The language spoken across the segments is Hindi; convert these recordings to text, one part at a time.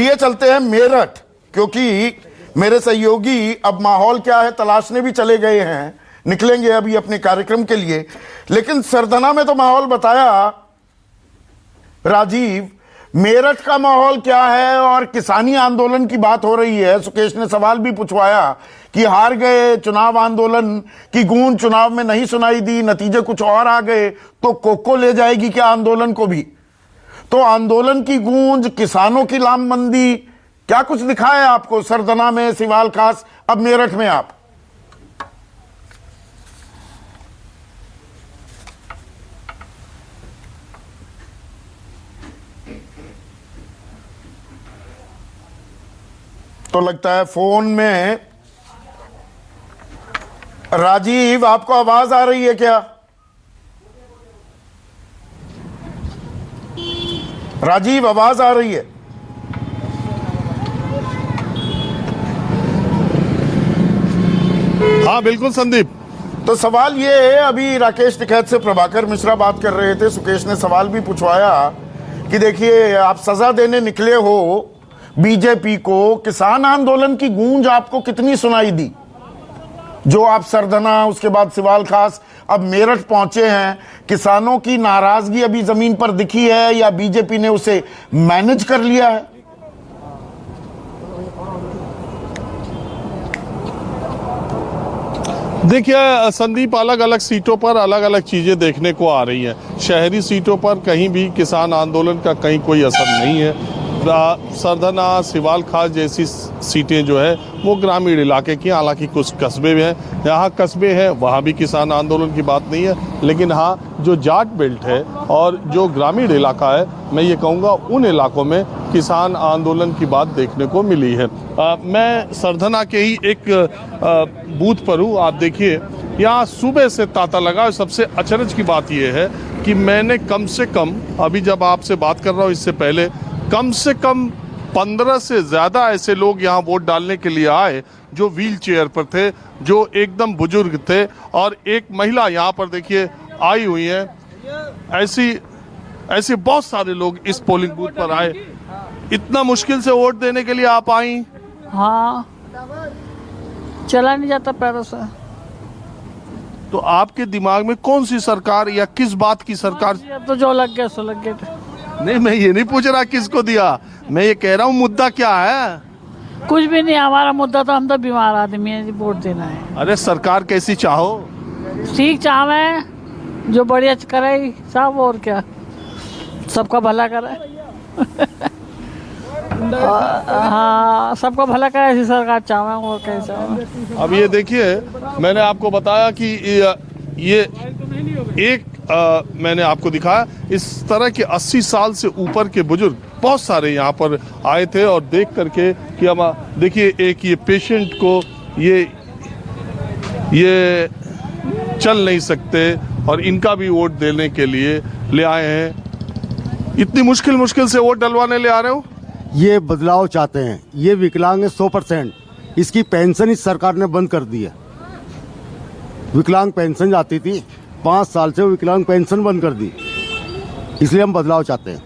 चलिए चलते हैं मेरठ, क्योंकि मेरे सहयोगी अब माहौल क्या है तलाशने भी चले गए हैं, निकलेंगे अभी अपने कार्यक्रम के लिए। लेकिन सरधना में तो माहौल बताया राजीव, मेरठ का माहौल क्या है? और किसानी आंदोलन की बात हो रही है। सुकेश ने सवाल भी पूछवाया कि हार गए, चुनाव आंदोलन की गूंज चुनाव में नहीं सुनाई दी, नतीजे कुछ और आ गए, तो कोको ले जाएगी क्या आंदोलन को भी? तो आंदोलन की गूंज, किसानों की लामबंदी, क्या कुछ दिखा है आपको सरधना में, सिवाल खास, अब मेरठ में आप? तो लगता है फोन में राजीव, आपको आवाज आ रही है क्या? राजीव, आवाज आ रही है? हाँ बिल्कुल संदीप। तो सवाल ये है, अभी राकेश टिकैत से प्रभाकर मिश्रा बात कर रहे थे, सुकेश ने सवाल भी पूछवाया कि देखिए आप सजा देने निकले हो बीजेपी को, किसान आंदोलन की गूंज आपको कितनी सुनाई दी? जो आप सरधना, उसके बाद सिवाल खास, अब मेरठ पहुंचे हैं, किसानों की नाराजगी अभी जमीन पर दिखी है या बीजेपी ने उसे मैनेज कर लिया है? देखिए संदीप, अलग अलग सीटों पर अलग अलग चीजें देखने को आ रही हैं। शहरी सीटों पर कहीं भी किसान आंदोलन का कहीं कोई असर नहीं है। सरधना, सिवाल खास जैसी सीटें जो है वो ग्रामीण इलाके की, हालांकि कुछ कस्बे में हैं, यहाँ कस्बे हैं वहाँ भी किसान आंदोलन की बात नहीं है। लेकिन हाँ, जो जाट बेल्ट है और जो ग्रामीण इलाका है, मैं ये कहूँगा उन इलाकों में किसान आंदोलन की बात देखने को मिली है। मैं सरधना के ही एक बूथ पर हूँ। आप देखिए यहाँ सुबह से तांता लगा। सबसे अचरज की बात यह है कि मैंने कम से कम, अभी जब आपसे बात कर रहा हूँ इससे पहले, कम से कम 15 से ज्यादा ऐसे लोग यहाँ वोट डालने के लिए आए जो व्हील चेयर पर थे, जो एकदम बुजुर्ग थे, और एक महिला यहाँ पर देखिए आई हुई है। ऐसे बहुत सारे लोग इस पोलिंग बूथ पर आए। इतना मुश्किल से वोट देने के लिए आप आई? हाँ, चला नहीं जाता पैरों से। तो आपके दिमाग में कौन सी सरकार या किस बात की सरकार? अब तो जो लग गया सो लग गए थे। नहीं, मैं ये नहीं पूछ रहा किसको दिया, मैं ये कह रहा हूँ मुद्दा क्या है? कुछ भी नहीं, हमारा मुद्दा तो, हम तो बीमार आदमी है, वोट देना है। अरे सरकार कैसी चाहो? ठीक चाहे, जो बढ़िया करे सब, और क्या, सबका भला करे। हाँ, सबका भला करे, ऐसी सरकार चाहे, और कैसा। अब ये देखिए, मैंने आपको बताया कि ये एक मैंने आपको दिखाया, इस तरह के 80 साल से ऊपर के बुजुर्ग बहुत सारे यहाँ पर आए थे, और देख करके कि हम देखिए, एक ये पेशेंट को ये चल नहीं सकते और इनका भी वोट देने के लिए ले आए हैं। इतनी मुश्किल से वोट डलवाने ले आ रहे हो? ये बदलाव चाहते हैं। ये विकलांग है 100%। इसकी पेंशन इस सरकार ने बंद कर दी है। विकलांग पेंशन जाती थी, 5 साल से विकलांग पेंशन बंद कर दी, इसलिए हम बदलाव चाहते हैं।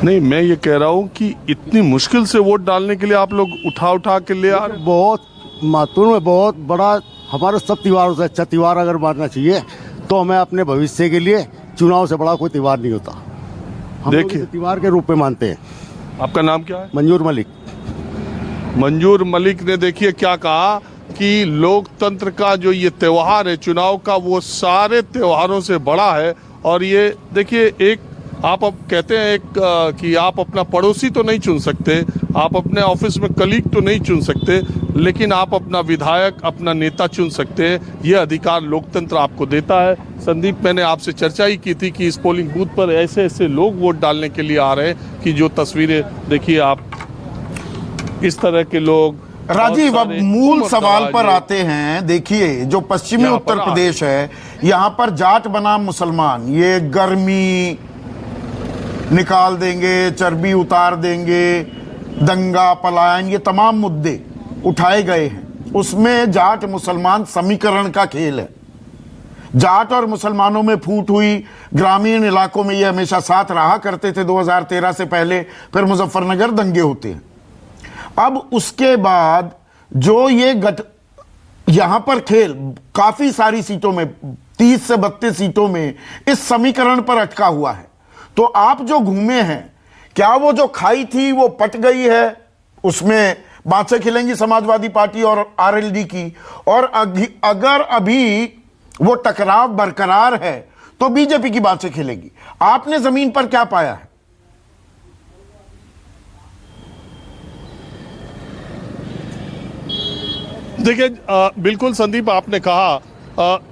नहीं, मैं ये कह रहा हूँ कि इतनी मुश्किल से वोट डालने के लिए आप लोग उठा के ले आ रहे। बहुत महत्वपूर्ण, बहुत बड़ा, हमारे सब त्योहारों से अच्छा त्योहार अगर मानना चाहिए तो हमें अपने भविष्य के लिए चुनाव से बड़ा कोई त्योहार नहीं होता। हम देखिए, त्योहार के रूप में मानते हैं। आपका नाम क्या है? मंजूर मलिक। मंजूर मलिक ने देखिए क्या कहा कि लोकतंत्र का जो ये त्योहार है चुनाव का, वो सारे त्योहारों से बड़ा है। और ये देखिए, एक आप अब कहते हैं कि आप अपना पड़ोसी तो नहीं चुन सकते, आप अपने ऑफिस में कलीग तो नहीं चुन सकते, लेकिन आप अपना विधायक, अपना नेता चुन सकते हैं। ये अधिकार लोकतंत्र आपको देता है। संदीप, मैंने आपसे चर्चा ही की थी कि इस पोलिंग बूथ पर ऐसे लोग वोट डालने के लिए आ रहे हैं कि जो तस्वीरें देखिए आप, इस तरह के लोग। राजीव, अब मूल सवाल पर आते हैं। देखिए, जो पश्चिमी उत्तर प्रदेश है, यहाँ पर जाट बनाम मुसलमान, ये गर्मी निकाल देंगे, चर्बी उतार देंगे, दंगा, पलायन, ये तमाम मुद्दे उठाए गए हैं। उसमें जाट मुसलमान समीकरण का खेल है। जाट और मुसलमानों में फूट हुई, ग्रामीण इलाकों में ये हमेशा साथ रहा करते थे 2013 से पहले, फिर मुजफ्फरनगर दंगे होते हैं। अब उसके बाद जो ये यहां पर खेल काफी सारी सीटों में 30 से 32 सीटों में इस समीकरण पर अटका हुआ है। तो आप जो घूमे हैं, क्या वो जो खाई थी वो पट गई है, उसमें बातें खिलेंगी समाजवादी पार्टी और आरएलडी की, और अगर अभी वो टकराव बरकरार है तो बीजेपी की बातें खिलेगी। आपने जमीन पर क्या पाया है? देखिए, बिल्कुल संदीप, आपने कहा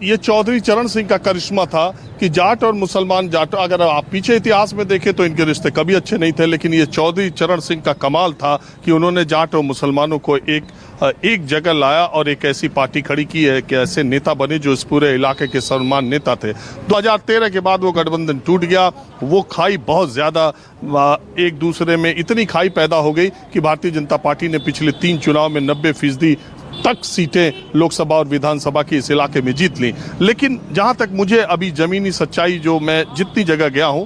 ये चौधरी चरण सिंह का करिश्मा था कि जाट और मुसलमान, जाट, अगर आप पीछे इतिहास में देखें तो इनके रिश्ते कभी अच्छे नहीं थे, लेकिन ये चौधरी चरण सिंह का कमाल था कि उन्होंने जाट और मुसलमानों को एक जगह लाया और एक ऐसी पार्टी खड़ी की है कि ऐसे नेता बने जो इस पूरे इलाके के सर्वमान्य नेता थे। 2013 के बाद वो गठबंधन टूट गया, वो खाई बहुत ज्यादा एक दूसरे में इतनी खाई पैदा हो गई कि भारतीय जनता पार्टी ने पिछले 3 चुनाव में 90% तक सीटें लोकसभा और विधानसभा की इस इलाके में जीत ली। लेकिन जहां तक मुझे अभी जमीनी सच्चाई, जो मैं जितनी जगह गया हूं,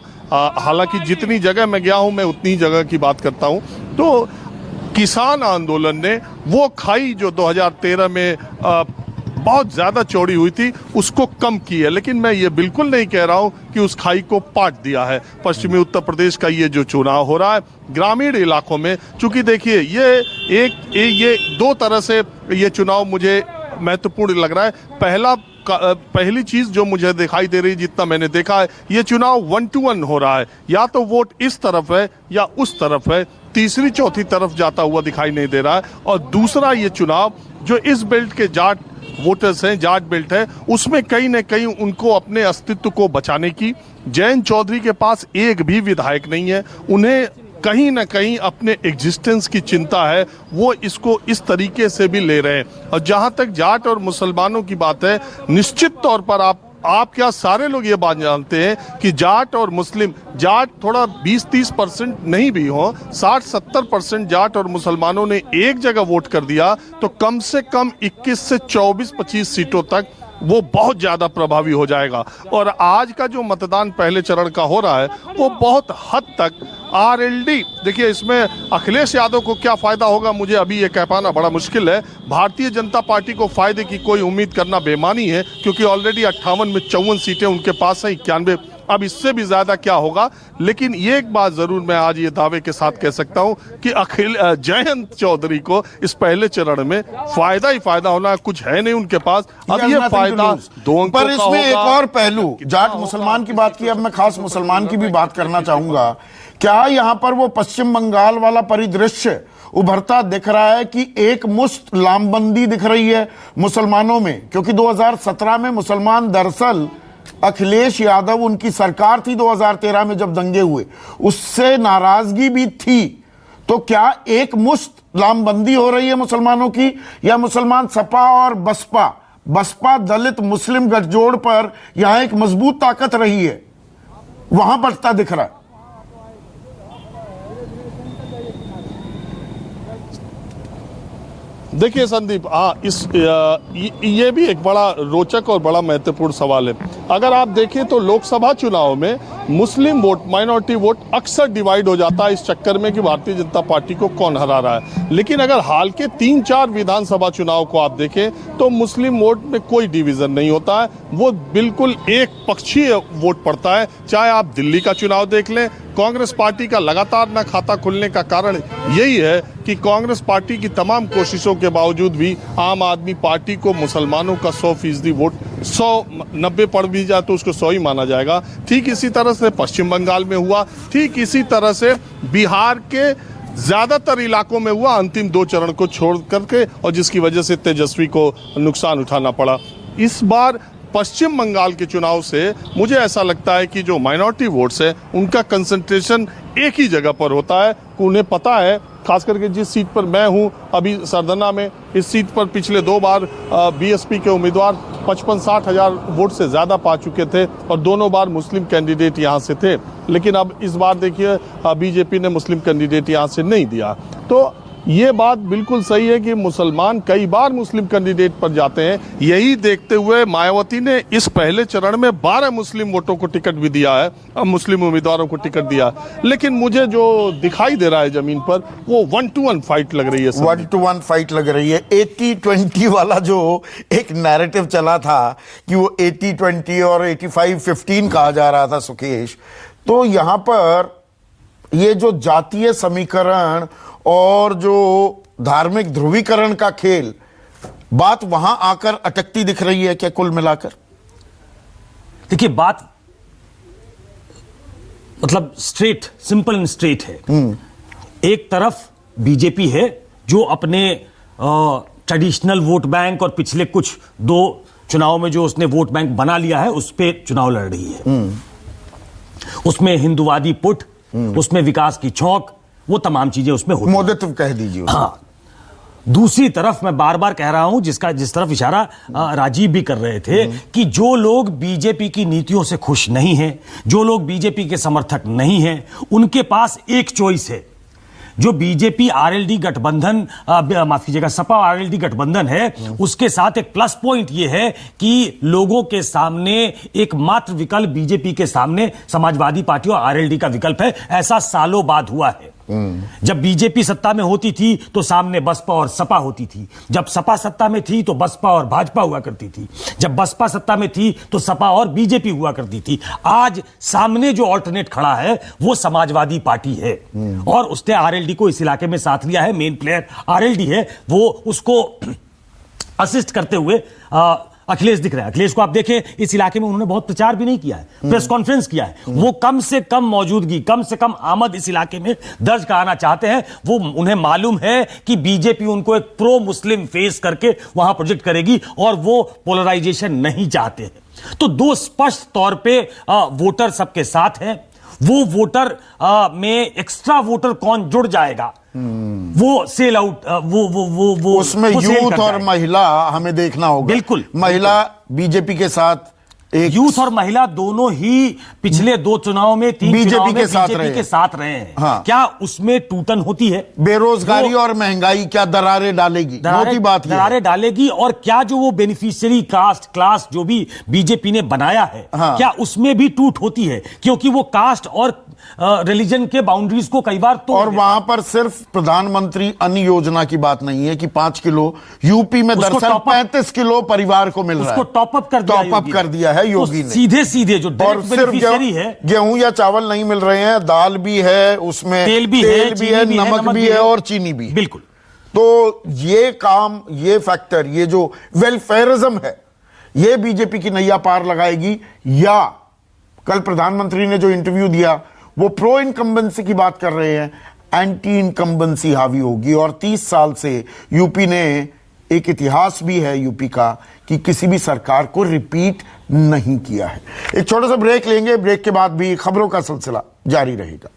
हालांकि जितनी जगह मैं गया हूं मैं उतनी जगह की बात करता हूं, तो किसान आंदोलन ने वो खाई जो 2013 में बहुत ज्यादा चौड़ी हुई थी उसको कम की है। लेकिन मैं ये बिल्कुल नहीं कह रहा हूं कि उस खाई को पाट दिया है। पश्चिमी उत्तर प्रदेश का ये जो चुनाव हो रहा है ग्रामीण इलाकों में, चूंकि देखिए ये 2 तरह से ये चुनाव मुझे महत्वपूर्ण लग रहा है। पहली चीज जो मुझे दिखाई दे रही, जितना मैंने देखा है, ये चुनाव 1 to 1 हो रहा है, या तो वोट इस तरफ है या उस तरफ है, तीसरी चौथी तरफ जाता हुआ दिखाई नहीं दे रहा है। और दूसरा, ये चुनाव जो इस बेल्ट के जाट वोटर्स हैं, जाट बेल्ट है, उसमें कहीं न कहीं उनको अपने अस्तित्व को बचाने की, जयंत चौधरी के पास एक भी विधायक नहीं है, उन्हें कहीं ना कहीं अपने एग्जिस्टेंस की चिंता है, वो इसको इस तरीके से भी ले रहे हैं। और जहां तक जाट और मुसलमानों की बात है, निश्चित तौर पर आप क्या सारे लोग ये बात जानते हैं कि जाट और मुस्लिम, जाट थोड़ा 20-30% नहीं भी हो, 60-70% जाट और मुसलमानों ने एक जगह वोट कर दिया तो कम से कम 21 से 24-25 सीटों तक वो बहुत ज्यादा प्रभावी हो जाएगा। और आज का जो मतदान पहले चरण का हो रहा है वो बहुत हद तक आरएलडी, देखिए इसमें अखिलेश यादव को क्या फायदा होगा मुझे अभी ये कह पाना बड़ा मुश्किल है। भारतीय जनता पार्टी को फायदे की कोई उम्मीद करना बेमानी है, क्योंकि ऑलरेडी 58 में 54 सीटें उनके पास हैं, 91, अब इससे भी ज्यादा क्या होगा। लेकिन ये एक बात जरूर मैं आज ये दावे के साथ कह सकता हूं कि जयंत चौधरी को इस पहले चरण में फायदा ही फायदा होना, कुछ है नहीं उनके पास। अब ये फायदा 2 अंकों पर इसमें एक और पहलू, जाट मुसलमान की बात की, अब मैं खास मुसलमान की भी बात करना चाहूंगा। क्या यहां पर वो पश्चिम बंगाल वाला परिदृश्य उभरता दिख रहा है कि एक मुश्त लामबंदी दिख रही है मुसलमानों में? क्योंकि 2017 में मुसलमान, दरअसल अखिलेश यादव, उनकी सरकार थी 2013 में जब दंगे हुए, उससे नाराजगी भी थी। तो क्या एक मुश्त लामबंदी हो रही है मुसलमानों की, या मुसलमान सपा और बसपा दलित मुस्लिम गठजोड़ पर यहां एक मजबूत ताकत रही है, वहां बढ़ता दिख रहा है? देखिए संदीप, ये भी एक बड़ा रोचक और बड़ा महत्वपूर्ण सवाल है। अगर आप देखें तो लोकसभा चुनाव में मुस्लिम वोट, माइनॉरिटी वोट अक्सर डिवाइड हो जाता है इस चक्कर में कि भारतीय जनता पार्टी को कौन हरा रहा है। लेकिन अगर हाल के 3-4 विधानसभा चुनाव को आप देखें तो मुस्लिम वोट में कोई डिवीजन नहीं होता है, वो बिल्कुल एक पक्षीय वोट पड़ता है। चाहे आप दिल्ली का चुनाव देख लें, कांग्रेस पार्टी का लगातार न खाता खुलने का कारण यही है कि कांग्रेस पार्टी की तमाम कोशिशों के बावजूद भी आम आदमी पार्टी को मुसलमानों का 100% वोट, 90 पड़ भी जाए तो उसको 100 ही माना जाएगा। ठीक इसी तरह से पश्चिम बंगाल में हुआ, ठीक इसी तरह से बिहार के ज्यादातर इलाकों में हुआ, अंतिम 2 चरण को छोड़ करके, और जिसकी वजह से तेजस्वी को नुकसान उठाना पड़ा। इस बार पश्चिम बंगाल के चुनाव से मुझे ऐसा लगता है कि जो माइनॉरिटी वोट्स है उनका कंसंट्रेशन एक ही जगह पर होता है। उन्हें पता है, खास करके जिस सीट पर मैं हूं अभी सरदना में, इस सीट पर पिछले 2 बार बीएसपी के उम्मीदवार 55-60 हजार वोट से ज़्यादा पा चुके थे, और दोनों बार मुस्लिम कैंडिडेट यहाँ से थे। लेकिन अब इस बार देखिए बीजेपी ने मुस्लिम कैंडिडेट यहाँ से नहीं दिया। तो ये बात बिल्कुल सही है कि मुसलमान कई बार मुस्लिम कैंडिडेट पर जाते हैं। यही देखते हुए मायावती ने इस पहले चरण में 12 मुस्लिम वोटों को टिकट भी दिया है, मुस्लिम उम्मीदवारों को टिकट दिया। लेकिन मुझे जो दिखाई दे रहा है जमीन पर वो 1-to-1 फाइट लग रही है। 1-to-1 फाइट लग रही है। 80-20 वाला जो एक नैरेटिव चला था कि वो 80-20 और 85-15 कहा जा रहा था सुकेश, तो यहां पर ये जो जातीय समीकरण और जो धार्मिक ध्रुवीकरण का खेल, बात वहां आकर अटकती दिख रही है क्या कुल मिलाकर? देखिए, बात मतलब स्ट्रेट, सिंपल एंड स्ट्रेट है। एक तरफ बीजेपी है जो अपने ट्रेडिशनल वोट बैंक और पिछले कुछ 2 चुनाव में जो उसने वोट बैंक बना लिया है उस पे चुनाव लड़ रही है। उसमें हिंदुवादी पुट, उसमें विकास की छौंक, वो तमाम चीजें उसमें होती हैं। मोदित्व कह दीजिए। हाँ, दूसरी तरफ मैं बार बार कह रहा हूं, जिस तरफ इशारा राजीव भी कर रहे थे, कि जो लोग बीजेपी की नीतियों से खुश नहीं हैं, जो लोग बीजेपी के समर्थक नहीं हैं, उनके पास एक चॉइस है। जो बीजेपी आरएलडी गठबंधन, माफ कीजिएगा, सपा आरएलडी गठबंधन है, उसके साथ एक प्लस पॉइंट यह है कि लोगों के सामने एकमात्र विकल्प बीजेपी के सामने समाजवादी पार्टी और आरएलडी का विकल्प है। ऐसा सालों बाद हुआ है। जब बीजेपी सत्ता में होती थी तो सामने बसपा और सपा होती थी। जब सपा सत्ता में थी तो बसपा और भाजपा हुआ करती थी। जब बसपा सत्ता में थी तो सपा और बीजेपी हुआ करती थी। आज सामने जो ऑल्टरनेट खड़ा है वो समाजवादी पार्टी है और उसने आरएलडी को इस इलाके में साथ लिया है। मेन प्लेयर आरएलडी है, वो उसको असिस्ट करते हुए अखिलेश दिख रहा है। अखिलेश को आप देखें, इस इलाके में उन्होंने बहुत प्रचार भी नहीं किया है, प्रेस कॉन्फ्रेंस किया है। वो कम से कम मौजूदगी, कम से कम आमद इस इलाके में दर्ज कराना चाहते हैं। वो उन्हें मालूम है कि बीजेपी उनको एक प्रो मुस्लिम फेस करके वहां प्रोजेक्ट करेगी और वो पोलराइजेशन नहीं चाहते हैं। तो 2 स्पष्ट तौर पे वोटर सबके साथ हैं। वो वोटर में एक्स्ट्रा वोटर कौन जुड़ जाएगा, वो सेल आउट, वो उसमें वो यूथ और महिला हमें देखना होगा। बिल्कुल, महिला बीजेपी के साथ, एक यूथ और महिला दोनों ही पिछले 2 चुनाव में, 3 बीजेपी चुनाव में के साथ रहे हैं। हाँ। क्या उसमें टूटन होती है? बेरोजगारी और महंगाई क्या दरारें डालेगी? मोटी बात दरारें डालेगी। और क्या जो वो बेनिफिशियरी कास्ट क्लास जो भी बीजेपी ने बनाया है, हाँ। क्या उसमें भी टूट होती है? क्योंकि वो कास्ट और रिलीजन के बाउंड्रीज को कई बार और वहां पर सिर्फ प्रधानमंत्री अन्न योजना की बात नहीं है कि 5 किलो, यूपी में दरअसल 35 किलो परिवार को मिल रहा है। उसको टॉपअप कर दिया है योगी ने। सीधे सीधे जो और सिर्फ गेहूं या चावल नहीं मिल रहे हैं, दाल भी है, उसमें तेल भी है, नमक भी है और चीनी भी। बिल्कुल। तो ये काम, ये फैक्टर, ये जो वेलफेयरिज्म है, ये बीजेपी की नैया पार लगाएगी, या कल प्रधानमंत्री ने जो इंटरव्यू दिया वो प्रो इनकम्बेंसी की बात कर रहे हैं, एंटी इनकम्बेंसी हावी होगी। और 30 साल से यूपी ने, एक इतिहास भी है यूपी का कि किसी भी सरकार को रिपीट नहीं किया है। एक छोटा सा ब्रेक लेंगे, ब्रेक के बाद भी खबरों का सिलसिला जारी रहेगा।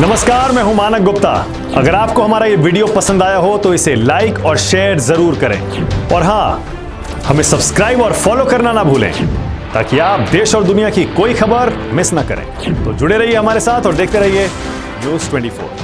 नमस्कार, मैं हूं मानक गुप्ता। अगर आपको हमारा ये वीडियो पसंद आया हो तो इसे लाइक और शेयर जरूर करें और हां, हमें सब्सक्राइब और फॉलो करना ना भूलें ताकि आप देश और दुनिया की कोई खबर मिस ना करें। तो जुड़े रहिए हमारे साथ और देखते रहिए न्यूज़ 24।